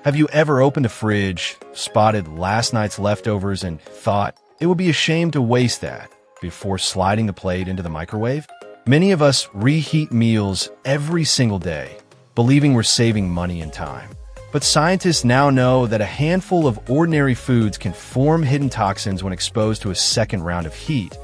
Have you ever opened a fridge, spotted last night's leftovers, and thought it would be a shame to waste that before sliding the plate into the microwave? Many of us reheat meals every single day, believing we're saving money and time. But scientists now know that a handful of ordinary foods can form hidden toxins when exposed to a second round of heat,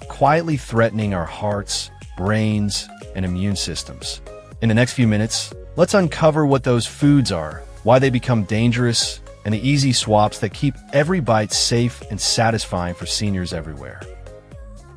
quietly threatening our hearts, brains, and immune systems. In the next few minutes, let's uncover what those foods are, why they become dangerous, and the easy swaps that keep every bite safe and satisfying for seniors everywhere.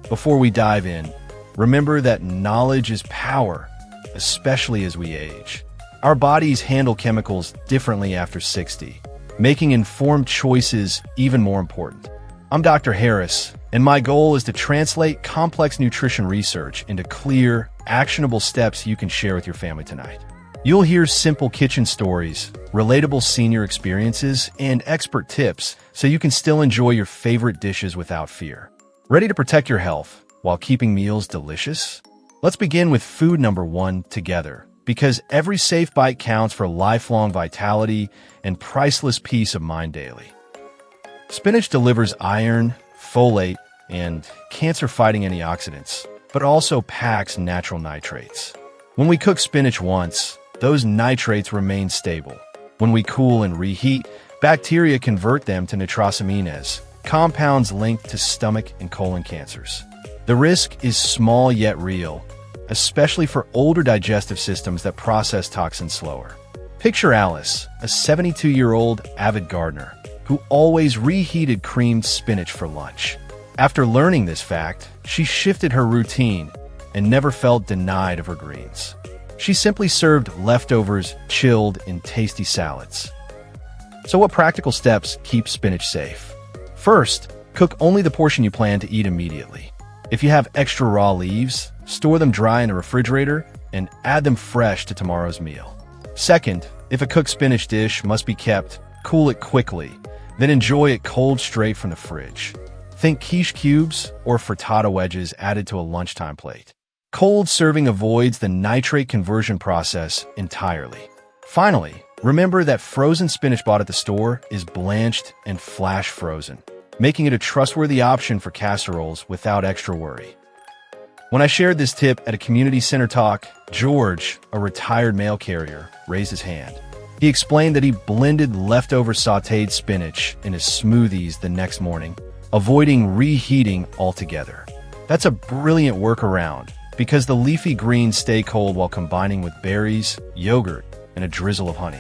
Before we dive in, remember that knowledge is power, especially as we age. Our bodies handle chemicals differently after 60, making informed choices even more important. I'm Dr. Harris, and my goal is to translate complex nutrition research into clear, actionable steps you can share with your family tonight. You'll hear simple kitchen stories, relatable senior experiences, and expert tips so you can still enjoy your favorite dishes without fear. Ready to protect your health while keeping meals delicious? Let's begin with food number 1 together, because every safe bite counts for lifelong vitality and priceless peace of mind daily. Spinach delivers iron, folate, and cancer-fighting antioxidants, but also packs natural nitrates. When we cook spinach once, those nitrates remain stable. When we cool and reheat, bacteria convert them to nitrosamines, compounds linked to stomach and colon cancers. The risk is small yet real, especially for older digestive systems that process toxins slower. Picture Alice, a 72-year-old avid gardener, who always reheated creamed spinach for lunch. After learning this fact, she shifted her routine and never felt denied of her greens. She simply served leftovers chilled in tasty salads. So what practical steps keep spinach safe? First, cook only the portion you plan to eat immediately. If you have extra raw leaves, store them dry in a refrigerator and add them fresh to tomorrow's meal. Second, if a cooked spinach dish must be kept, cool it quickly, then enjoy it cold straight from the fridge. Think quiche cubes or frittata wedges added to a lunchtime plate. Cold serving avoids the nitrate conversion process entirely. Finally, remember that frozen spinach bought at the store is blanched and flash frozen, making it a trustworthy option for casseroles without extra worry. When I shared this tip at a community center talk, George, a retired mail carrier, raised his hand. He explained that he blended leftover sautéed spinach in his smoothies the next morning, avoiding reheating altogether. That's a brilliant workaround, because the leafy greens stay cold while combining with berries, yogurt, and a drizzle of honey.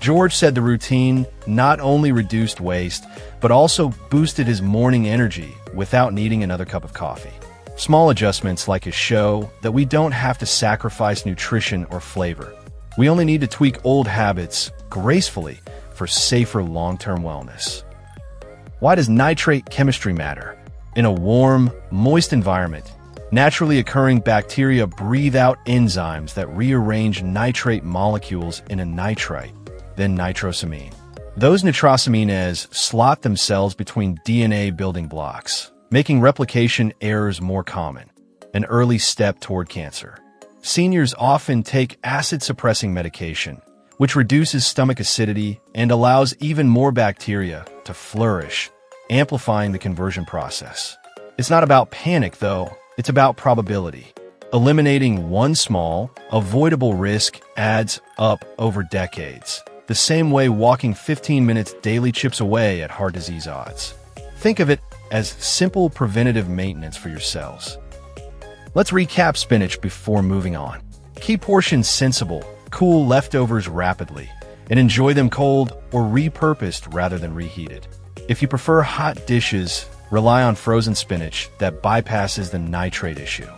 George said the routine not only reduced waste, but also boosted his morning energy without needing another cup of coffee. Small adjustments like his show that we don't have to sacrifice nutrition or flavor. We only need to tweak old habits gracefully for safer long-term wellness. Why does nitrate chemistry matter? In a warm, moist environment, naturally occurring bacteria breathe out enzymes that rearrange nitrate molecules in a nitrite, then nitrosamine. Those nitrosamines slot themselves between DNA building blocks, making replication errors more common, an early step toward cancer. Seniors often take acid-suppressing medication, which reduces stomach acidity and allows even more bacteria to flourish, amplifying the conversion process. It's not about panic, though. It's about probability. Eliminating one small, avoidable risk adds up over decades, the same way walking 15 minutes daily chips away at heart disease odds. Think of it as simple preventative maintenance for your cells. Let's recap spinach before moving on. Keep portions sensible, cool leftovers rapidly, and enjoy them cold or repurposed rather than reheated. If you prefer hot dishes, rely on frozen spinach that bypasses the nitrate issue.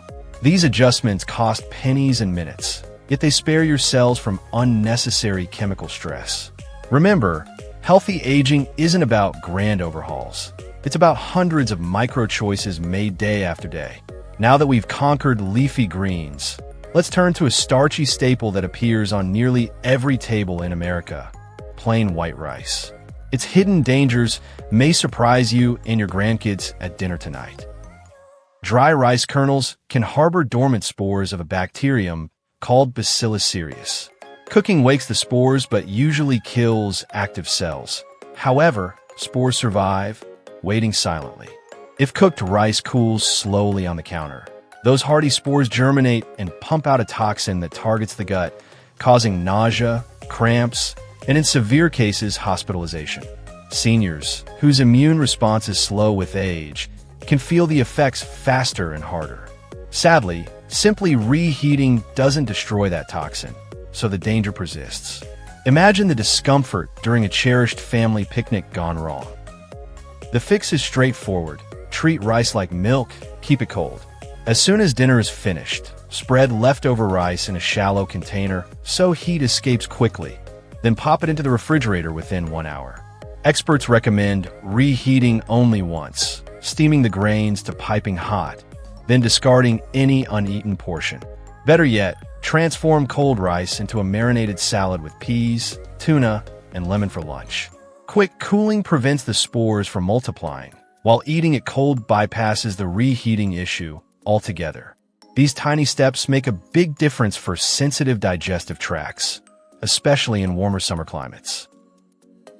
These adjustments cost pennies and minutes, yet they spare your cells from unnecessary chemical stress. Remember, healthy aging isn't about grand overhauls. It's about hundreds of micro choices made day after day. Now that we've conquered leafy greens, let's turn to a starchy staple that appears on nearly every table in America: plain white rice. Its hidden dangers may surprise you and your grandkids at dinner tonight. Dry rice kernels can harbor dormant spores of a bacterium called Bacillus cereus. Cooking wakes the spores but usually kills active cells. However, spores survive, waiting silently. If cooked rice cools slowly on the counter, those hardy spores germinate and pump out a toxin that targets the gut, causing nausea, cramps, and in severe cases, hospitalization. Seniors, whose immune response is slow with age, can feel the effects faster and harder. Sadly, simply reheating doesn't destroy that toxin, so the danger persists. Imagine the discomfort during a cherished family picnic gone wrong. The fix is straightforward. Treat rice like milk, keep it cold. As soon as dinner is finished, spread leftover rice in a shallow container so heat escapes quickly. Then pop it into the refrigerator within 1 hour. Experts recommend reheating only once, steaming the grains to piping hot, then discarding any uneaten portion. Better yet, transform cold rice into a marinated salad with peas, tuna, and lemon for lunch. Quick cooling prevents the spores from multiplying, while eating it cold bypasses the reheating issue altogether. These tiny steps make a big difference for sensitive digestive tracts, especially in warmer summer climates.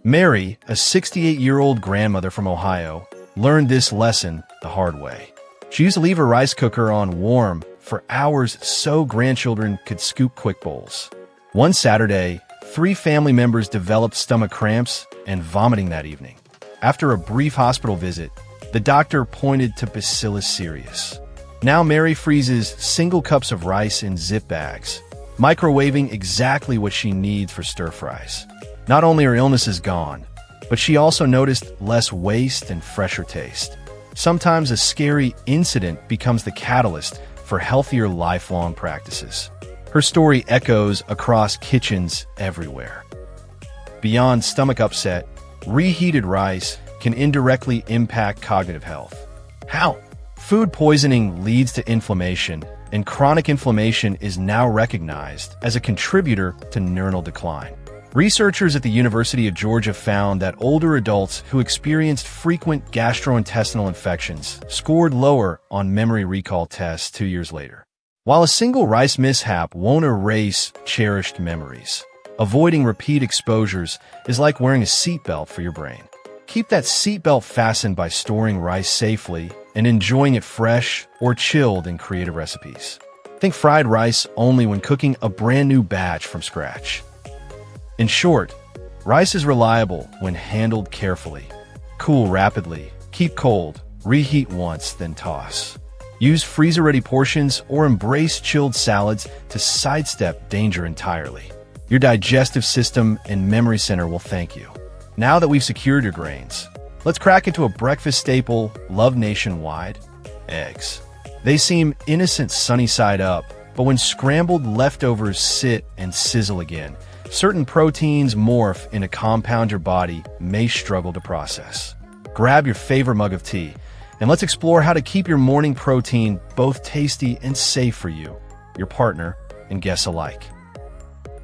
Mary, a 68-year-old grandmother from Ohio, learned this lesson the hard way. She used to leave her rice cooker on warm for hours so grandchildren could scoop quick bowls. One Saturday, 3 family members developed stomach cramps and vomiting that evening. After a brief hospital visit, the doctor pointed to Bacillus cereus. Now Mary freezes single cups of rice in zip bags, microwaving exactly what she needs for stir-fries. Not only her illness is gone, but she also noticed less waste and fresher taste. Sometimes a scary incident becomes the catalyst for healthier lifelong practices. Her story echoes across kitchens everywhere. Beyond stomach upset, reheated rice can indirectly impact cognitive health. How? Food poisoning leads to inflammation, and chronic inflammation is now recognized as a contributor to neuronal decline. Researchers at the University of Georgia found that older adults who experienced frequent gastrointestinal infections scored lower on memory recall tests 2 years later. While a single rice mishap won't erase cherished memories, avoiding repeat exposures is like wearing a seatbelt for your brain. Keep that seatbelt fastened by storing rice safely and enjoying it fresh or chilled in creative recipes. Think fried rice only when cooking a brand new batch from scratch. In short, rice is reliable when handled carefully. Cool rapidly, keep cold, reheat once, then toss. Use freezer-ready portions or embrace chilled salads to sidestep danger entirely. Your digestive system and memory center will thank you. Now that we've secured your grains, let's crack into a breakfast staple loved nationwide: eggs. They seem innocent sunny side up, but when scrambled leftovers sit and sizzle again, certain proteins morph in a compound your body may struggle to process. Grab your favorite mug of tea, and let's explore how to keep your morning protein both tasty and safe for you, your partner, and guests alike.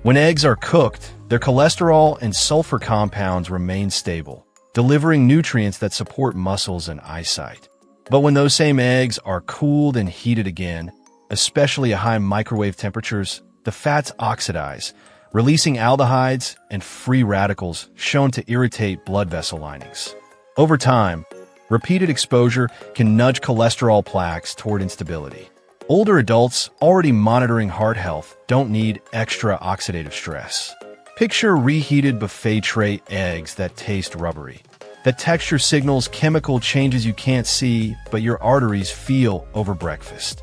When eggs are cooked, their cholesterol and sulfur compounds remain stable, delivering nutrients that support muscles and eyesight. But when those same eggs are cooled and heated again, especially at high microwave temperatures, the fats oxidize, releasing aldehydes and free radicals shown to irritate blood vessel linings. Over time, repeated exposure can nudge cholesterol plaques toward instability. Older adults already monitoring heart health don't need extra oxidative stress. Picture reheated buffet tray eggs that taste rubbery. The texture signals chemical changes you can't see, but your arteries feel over breakfast.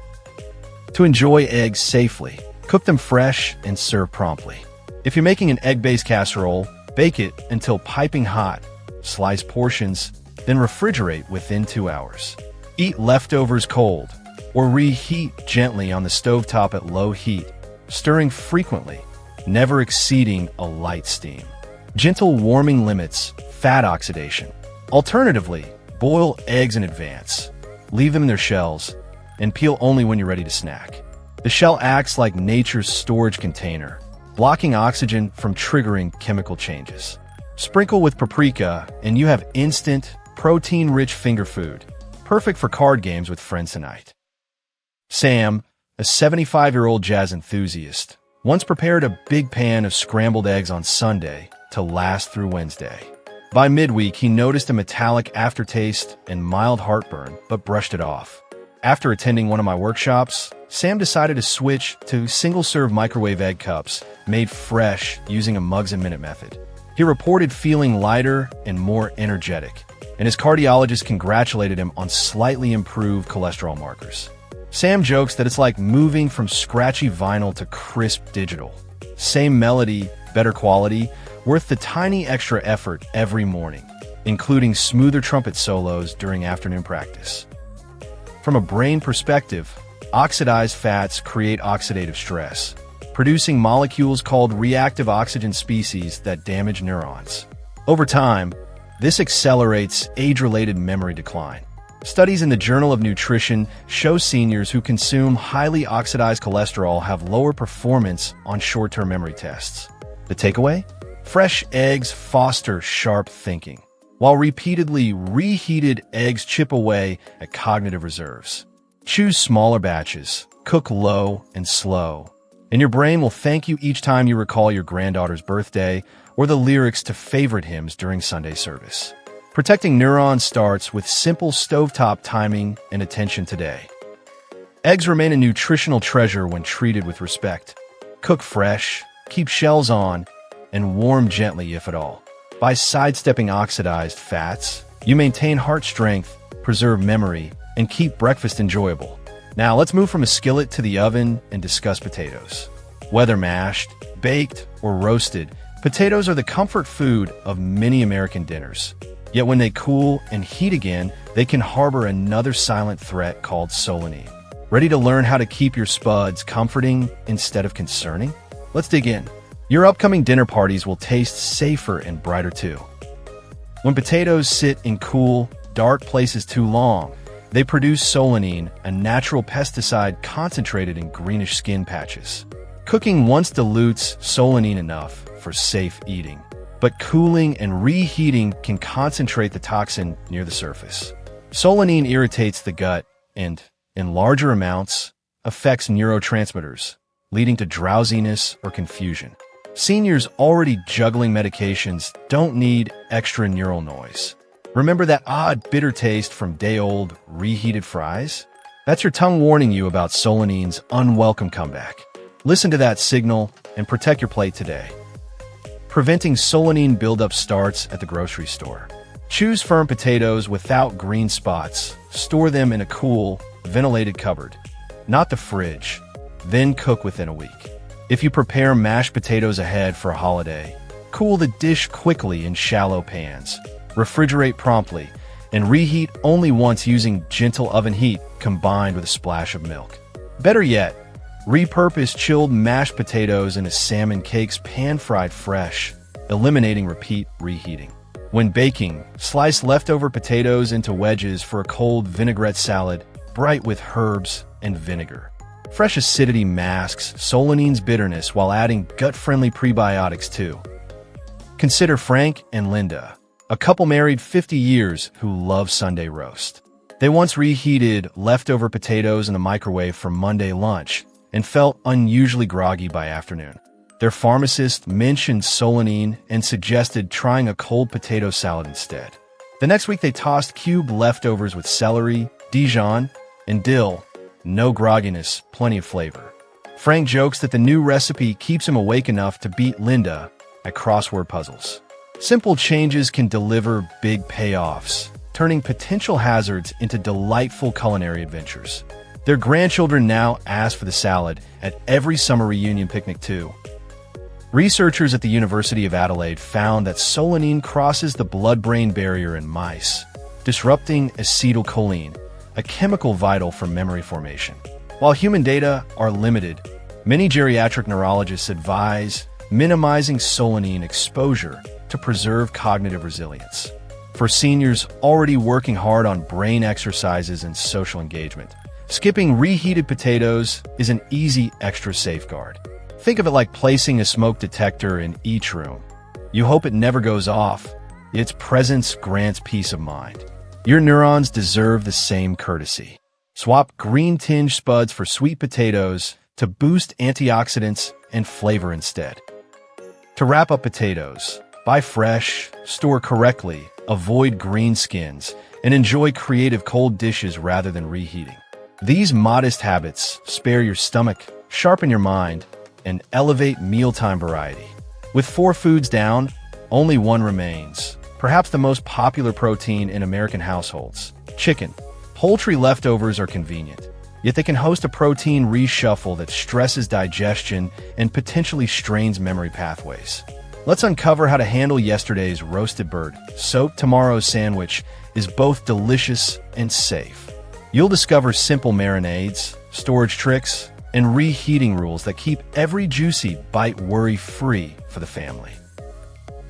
To enjoy eggs safely, cook them fresh and serve promptly. If you're making an egg-based casserole, bake it until piping hot, slice portions, then refrigerate within 2 hours. Eat leftovers cold, or reheat gently on the stovetop at low heat, stirring frequently, never exceeding a light steam. Gentle warming limits fat oxidation. Alternatively, boil eggs in advance. Leave them in their shells, and peel only when you're ready to snack. The shell acts like nature's storage container, blocking oxygen from triggering chemical changes. Sprinkle with paprika, and you have instant, protein-rich finger food, perfect for card games with friends tonight. Sam, a 75-year-old jazz enthusiast, Once prepared a big pan of scrambled eggs on Sunday to last through Wednesday. By midweek, he noticed a metallic aftertaste and mild heartburn, but brushed it off. After attending one of my workshops, Sam decided to switch to single-serve microwave egg cups made fresh using a mugs a minute method. He reported feeling lighter and more energetic, and his cardiologist congratulated him on slightly improved cholesterol markers. Sam jokes that it's like moving from scratchy vinyl to crisp digital. Same melody, better quality, worth the tiny extra effort every morning, including smoother trumpet solos during afternoon practice. From a brain perspective, oxidized fats create oxidative stress, producing molecules called reactive oxygen species that damage neurons. Over time, this accelerates age-related memory decline. Studies in the Journal of Nutrition show seniors who consume highly oxidized cholesterol have lower performance on short-term memory tests. The takeaway? Fresh eggs foster sharp thinking, while repeatedly reheated eggs chip away at cognitive reserves. Choose smaller batches, cook low and slow, and your brain will thank you each time you recall your granddaughter's birthday or the lyrics to favorite hymns during Sunday service. Protecting neurons starts with simple stovetop timing and attention today. Eggs remain a nutritional treasure when treated with respect. Cook fresh, keep shells on, and warm gently if at all. By sidestepping oxidized fats, you maintain heart strength, preserve memory, and keep breakfast enjoyable. Now let's move from a skillet to the oven and discuss potatoes. Whether mashed, baked, or roasted, potatoes are the comfort food of many American dinners. Yet when they cool and heat again, they can harbor another silent threat called solanine. Ready to learn how to keep your spuds comforting instead of concerning? Let's dig in. Your upcoming dinner parties will taste safer and brighter too. When potatoes sit in cool, dark places too long, they produce solanine, a natural pesticide concentrated in greenish skin patches. Cooking once dilutes solanine enough for safe eating, but cooling and reheating can concentrate the toxin near the surface. Solanine irritates the gut and, in larger amounts, affects neurotransmitters, leading to drowsiness or confusion. Seniors already juggling medications don't need extra neural noise. Remember that odd bitter taste from day-old reheated fries? That's your tongue warning you about solanine's unwelcome comeback. Listen to that signal and protect your plate today. Preventing solanine buildup starts at the grocery store. Choose firm potatoes without green spots. Store them in a cool, ventilated cupboard, not the fridge. Then cook within a week. If you prepare mashed potatoes ahead for a holiday, cool the dish quickly in shallow pans. Refrigerate promptly, and reheat only once using gentle oven heat combined with a splash of milk. Better yet, repurpose chilled mashed potatoes into salmon cakes pan-fried fresh, eliminating repeat reheating. When baking, slice leftover potatoes into wedges for a cold vinaigrette salad, bright with herbs and vinegar. Fresh acidity masks solanine's bitterness while adding gut-friendly prebiotics too. Consider Frank and Linda, a couple married 50 years who love Sunday roast. They once reheated leftover potatoes in the microwave for Monday lunch and felt unusually groggy by afternoon. Their pharmacist mentioned solanine and suggested trying a cold potato salad instead. The next week they tossed cube leftovers with celery, Dijon, and dill. No grogginess, plenty of flavor. Frank jokes that the new recipe keeps him awake enough to beat Linda at crossword puzzles. Simple changes can deliver big payoffs, turning potential hazards into delightful culinary adventures. Their grandchildren now ask for the salad at every summer reunion picnic too. Researchers at the University of Adelaide found that solanine crosses the blood-brain barrier in mice, disrupting acetylcholine, a chemical vital for memory formation. While human data are limited, many geriatric neurologists advise minimizing solanine exposure to preserve cognitive resilience. For seniors already working hard on brain exercises and social engagement, skipping reheated potatoes is an easy extra safeguard. Think of it like placing a smoke detector in each room. You hope it never goes off. Its presence grants peace of mind. Your neurons deserve the same courtesy. Swap green-tinged spuds for sweet potatoes to boost antioxidants and flavor instead. To wrap up potatoes, buy fresh, store correctly, avoid green skins, and enjoy creative cold dishes rather than reheating. These modest habits spare your stomach, sharpen your mind, and elevate mealtime variety. With 4 foods down, only one remains, perhaps the most popular protein in American households: chicken. Poultry leftovers are convenient, yet they can host a protein reshuffle that stresses digestion and potentially strains memory pathways. Let's uncover how to handle yesterday's roasted bird. Soak tomorrow's sandwich is both delicious and safe. You'll discover simple marinades, storage tricks, and reheating rules that keep every juicy bite worry-free for the family.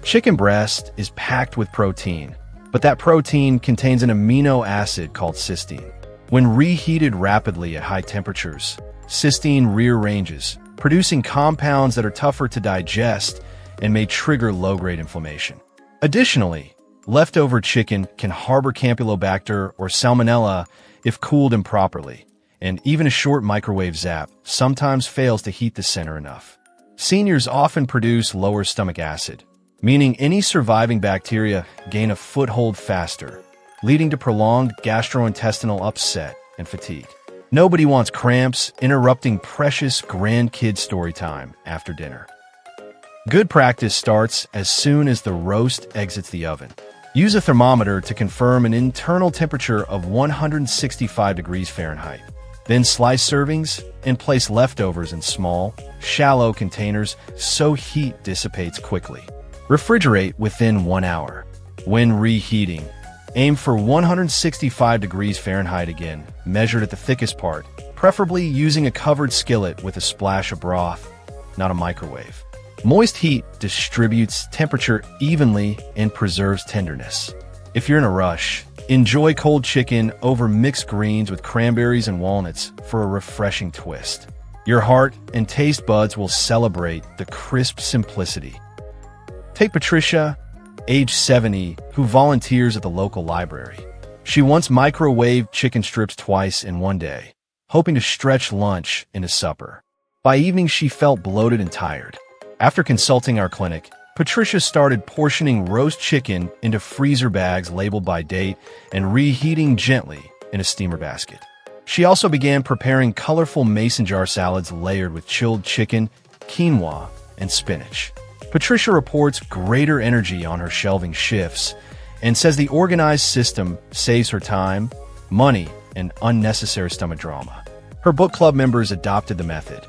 Chicken breast is packed with protein, but that protein contains an amino acid called cysteine. When reheated rapidly at high temperatures, cysteine rearranges, producing compounds that are tougher to digest and may trigger low-grade inflammation. Additionally, leftover chicken can harbor Campylobacter or Salmonella if cooled improperly, and even a short microwave zap sometimes fails to heat the center enough. Seniors often produce lower stomach acid, meaning any surviving bacteria gain a foothold faster, leading to prolonged gastrointestinal upset and fatigue. Nobody wants cramps interrupting precious grandkid story time after dinner. Good practice starts as soon as the roast exits the oven. Use a thermometer to confirm an internal temperature of 165 degrees Fahrenheit. Then slice servings and place leftovers in small, shallow containers so heat dissipates quickly. Refrigerate within 1 hour. When reheating, aim for 165 degrees Fahrenheit again, measured at the thickest part, preferably using a covered skillet with a splash of broth, not a microwave. Moist heat distributes temperature evenly and preserves tenderness. If you're in a rush, enjoy cold chicken over mixed greens with cranberries and walnuts for a refreshing twist. Your heart and taste buds will celebrate the crisp simplicity. Take Patricia, age 70, who volunteers at the local library. She once microwaved chicken strips twice in one day, hoping to stretch lunch into supper. By evening, she felt bloated and tired. After consulting our clinic, Patricia started portioning roast chicken into freezer bags labeled by date and reheating gently in a steamer basket. She also began preparing colorful mason jar salads layered with chilled chicken, quinoa, and spinach. Patricia reports greater energy on her shelving shifts and says the organized system saves her time, money, and unnecessary stomach drama. Her book club members adopted the method.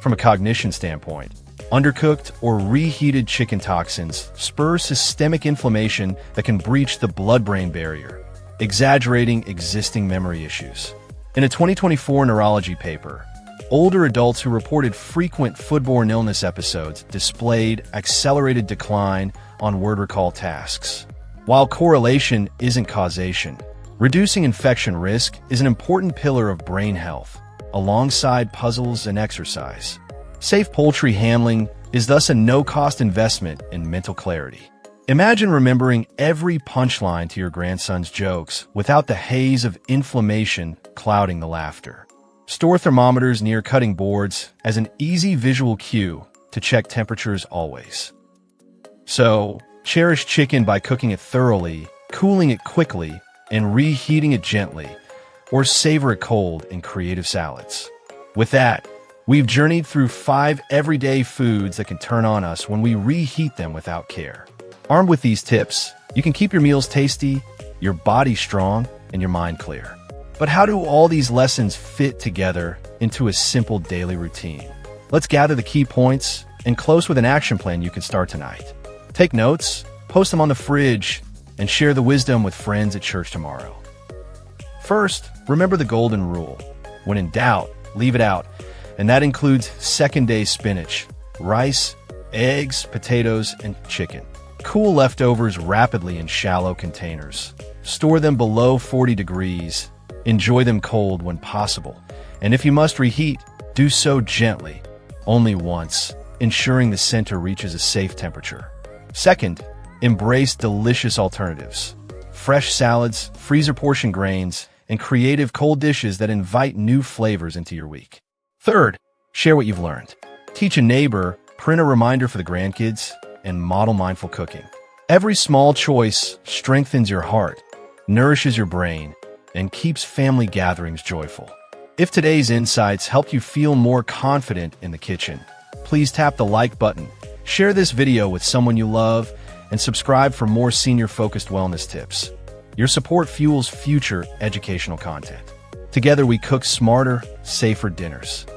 From a cognition standpoint, undercooked or reheated chicken toxins spur systemic inflammation that can breach the blood-brain barrier, exaggerating existing memory issues. In a 2024 neurology paper, older adults who reported frequent foodborne illness episodes displayed accelerated decline on word recall tasks. While correlation isn't causation, reducing infection risk is an important pillar of brain health, alongside puzzles and exercise. Safe poultry handling is thus a no-cost investment in mental clarity. Imagine remembering every punchline to your grandson's jokes without the haze of inflammation clouding the laughter. Store thermometers near cutting boards as an easy visual cue to check temperatures always. So, cherish chicken by cooking it thoroughly, cooling it quickly, and reheating it gently, or savor it cold in creative salads. With that, we've journeyed through 5 everyday foods that can turn on us when we reheat them without care. Armed with these tips, you can keep your meals tasty, your body strong, and your mind clear. But how do all these lessons fit together into a simple daily routine? Let's gather the key points and close with an action plan you can start tonight. Take notes, post them on the fridge, and share the wisdom with friends at church tomorrow. First, remember the golden rule. When in doubt, leave it out. And that includes second-day spinach, rice, eggs, potatoes, and chicken. Cool leftovers rapidly in shallow containers. Store them below 40 degrees. Enjoy them cold when possible. And if you must reheat, do so gently, only once, ensuring the center reaches a safe temperature. Second, embrace delicious alternatives. Fresh salads, freezer portion grains, and creative cold dishes that invite new flavors into your week. Third, Share what you've learned. Teach a neighbor, print a reminder for the grandkids, and model mindful cooking. Every small choice strengthens your heart, nourishes your brain, and keeps family gatherings joyful. If today's insights helped you feel more confident in the kitchen, please tap the like button, share this video with someone you love, and subscribe for more senior-focused wellness tips. Your support fuels future educational content. Together we cook smarter, safer dinners.